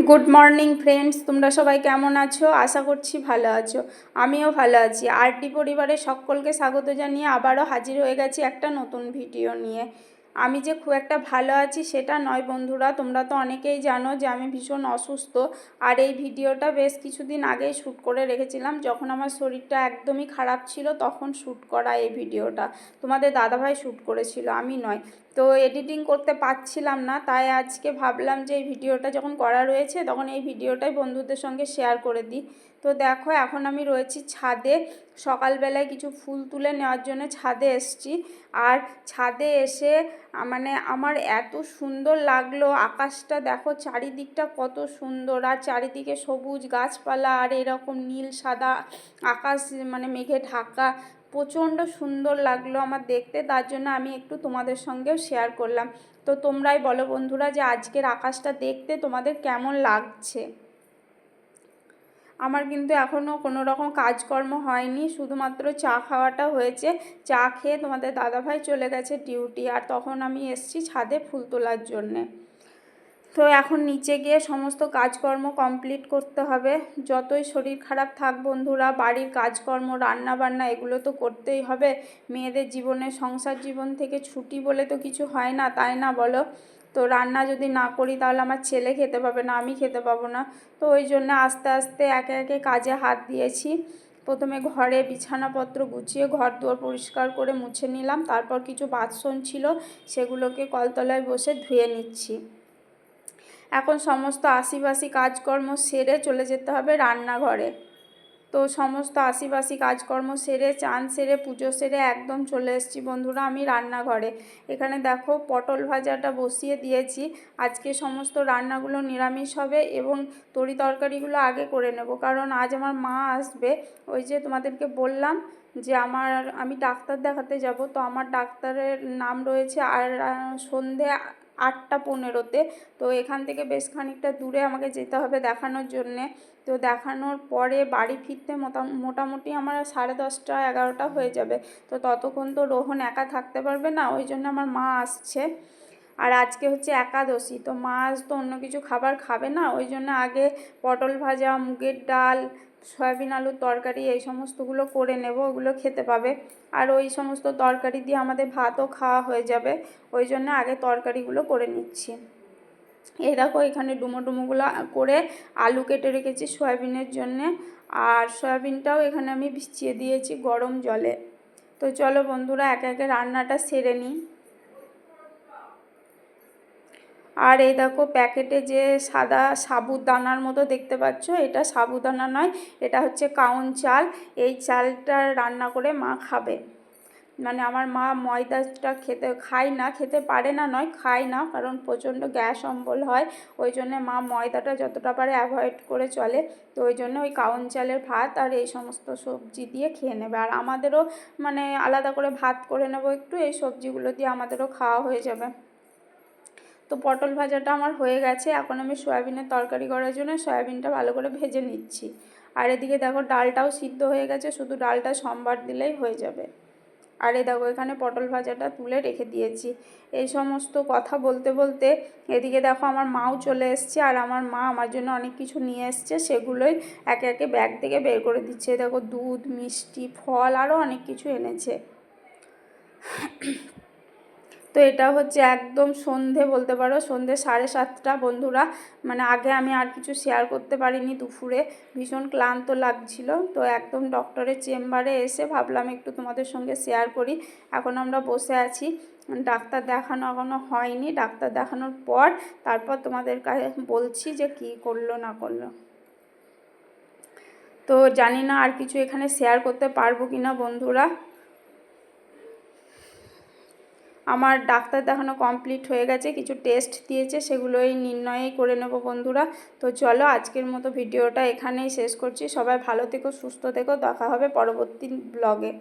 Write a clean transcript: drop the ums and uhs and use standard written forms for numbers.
Good morning friends, তোমরা সবাই কেমন আছো? আশা করছি ভালো আছো। আমিও ভালো আছি। আরডি পরিবারের সকলকে স্বাগত জানিয়ে আবারও হাজির হয়ে গেছি একটা নতুন ভিডিও নিয়ে। আমি যে খুব একটা ভালো আছি সেটা নয় বন্ধুরা, তোমরা তো অনেকেই জানো যে আমি ভীষণ অসুস্থ। আর এই ভিডিওটা বেশ কিছুদিন আগেই শ্যুট করে রেখেছিলাম, যখন আমার শরীরটা একদমই খারাপ ছিল তখন শ্যুট করা এই ভিডিওটা। তোমাদের দাদাভাই শ্যুট করেছিল, আমি নয়। তো এডিটিং করতে পারছিলাম না, তাই আজকে ভাবলাম যে এই ভিডিওটা যখন করা রয়েছে তখন এই ভিডিওটাই বন্ধুদের সঙ্গে শেয়ার করে দিই। তো দেখো, এখন আমি রয়েছি ছাদে। সকালবেলায় কিছু ফুল তুলে নেওয়ার জন্য ছাদে এসেছি। আর ছাদে এসে মানে আমার এত সুন্দর লাগলো, আকাশটা দেখো চারিদিকটা কত সুন্দর, আর চারিদিকে সবুজ গাছপালা আর এরকম নীল সাদা আকাশ, মানে মেঘে ঢাকা। প্রচণ্ড সুন্দর লাগলো আমার দেখতে, তার জন্য আমি একটু তোমাদের সঙ্গেও শেয়ার করলাম। তো তোমরাই বলো বন্ধুরা যে আজকের আকাশটা দেখতে তোমাদের কেমন লাগছে। আমার কিন্তু এখনও কোনো রকম কাজকর্ম হয়নি, শুধুমাত্র চা খাওয়াটা হয়েছে। চা খেয়ে তোমাদের দাদাভাই চলে গেছে ডিউটি, আর তখন আমি এসেছি ছাদে ফুল তোলার জন্যে। তো এখন নিচে গিয়ে সমস্ত কাজকর্ম কমপ্লিট করতে হবে। যতই শরীর খারাপ থাক বন্ধুরা, বাড়ির কাজকর্ম রান্না বান্না এগুলো তো করতেই হবে। মেয়েদের জীবনে, সংসার জীবন থেকে ছুটি বলে তো কিছু হয় না, তাই না বলো? তো রান্না যদি না করি তাহলে আমার ছেলে খেতে পাবে না, আমি খেতে পাবো না। তো ওই জন্য আস্তে আস্তে একে একে কাজে হাত দিয়েছি। প্রথমে ঘরে বিছানাপত্র গুছিয়ে ঘর দুয়ার পরিষ্কার করে মুছে নিলাম, তারপর কিছু বাসন ছিল সেগুলোকে কলতলায় বসে ধুয়ে নিচ্ছি। এখন সমস্ত আশিপাশি কাজকর্ম সেরে চলে যেতে হবে রান্নাঘরে। তো সমস্ত আশিপাশি কাজকর্ম সেরে, চান সেরে, পুজো সেরে একদম চলে এসেছি বন্ধুরা আমি রান্নাঘরে। এখানে দেখো পটল ভাজাটা বসিয়ে দিয়েছি। আজকে সমস্ত রান্নাগুলো নিরামিষ হবে এবং তরি তরকারিগুলো আগে করে নেব, কারণ আজ আমার মা আসবে। ওই যে তোমাদেরকে বললাম যে আমি ডাক্তার দেখাতে যাব, তো আমার ডাক্তারের নাম রয়েছে আর সন্ধে 8:15-তে। তো এখান থেকে বেশ খানিকটা দূরে আমাকে যেতে হবে দেখানোর জন্যে। তো দেখানোর পরে বাড়ি ফিরতে মোটামুটি আমার 10:30 11টা হয়ে যাবে। তো ততক্ষণ তো রোহন একা থাকতে পারবে না, ওই জন্য আমার মা আসছে। আর আজকে হচ্ছে একাদশী, তো মা আজ তো অন্য কিছু খাবার খাবে না, ওই জন্য আগে পটল ভাজা, মুগের ডাল, সয়াবিন আলুর তরকারি এই সমস্তগুলো করে নেব, ওগুলো খেতে পাবে। আর ওই সমস্ত তরকারি দিয়ে আমাদের ভাতও খাওয়া হয়ে যাবে, ওই জন্য আগে তরকারিগুলো করে নিচ্ছি। এই দেখো এখানে ডুমোগুলো করে আলু কেটে রেখেছি সয়াবিনের জন্যে, আর সয়াবিনটাও এখানে আমি ভিজিয়ে দিয়েছি গরম জলে। তো চলো বন্ধুরা একে একে রান্নাটা সেরে নিই। আর এই দেখো প্যাকেটে যে সাদা সাবুদানার মতো দেখতে পাচ্ছ, এটা সাবুদানা নয়, এটা হচ্ছে কাউন চাল। এই চালটা রান্না করে মা খাবে। মানে আমার মা ময়দাটা খেতে পারে না, নয় খায় না, কারণ প্রচণ্ড গ্যাস অম্বল হয়। ওই জন্য মা ময়দাটা যতটা পারে অ্যাভয়েড করে চলে। তো ওই জন্য ওই কাউন চালের ভাত আর এই সমস্ত সবজি দিয়ে খেয়ে নেবে। আর আমাদেরও মানে আলাদা করে ভাত করে নেব একটু, এই সবজিগুলো দিয়ে আমাদেরও খাওয়া হয়ে যাবে। তো পটল ভাজাটা আমার হয়ে গেছে, এখন আমি সয়াবিনের তরকারি করার জন্য সয়াবিনটা ভালো করে ভেজে নিচ্ছি। আর এদিকে দেখো ডালটাও সিদ্ধ হয়ে গেছে, শুধু ডালটা সম্বার দিলেই হয়ে যাবে। আর এই দেখো এখানে পটল ভাজাটা তুলে রেখে দিয়েছি। এই সমস্ত কথা বলতে বলতে এদিকে দেখো আমার মাও চলে এসছে, আর আমার মা আমার জন্য অনেক কিছু নিয়ে এসছে, সেগুলোই একে একে ব্যাগ থেকে বের করে দিচ্ছে। দেখো দুধ, মিষ্টি, ফল, আরও অনেক কিছু এনেছে। তো এটা হচ্ছে একদম সন্ধে বলতে পারো, সন্ধে 7:30 বন্ধুরা। মানে আগে আমি আর কিছু শেয়ার করতে পারিনি দুপুরে, ভীষণ ক্লান্ত লাগছিল। তো একদম ডক্টরের চেম্বারে এসে ভাবলাম একটু তোমাদের সঙ্গে শেয়ার করি। এখন আমরা বসে আছি, ডাক্তার দেখানো এখনও হয়নি, ডাক্তার দেখানোর পর তারপর তোমাদের কাছে বলছি যে কি করলো না করলো। তো জানি না আর কিছু এখানে শেয়ার করতে পারবো কিনা বন্ধুরা। আমার ডাক্তার দেখানো কমপ্লিট হয়ে গেছে, কিছু টেস্ট দিয়েছে সেগুলোই নির্ণয়ই করে নেব বন্ধুরা। তো চলো আজকের মতো ভিডিওটা এখানেই শেষ করছি। সবাই ভালো থেকো, সুস্থ থেকো, দেখা হবে পরবর্তী ব্লগে।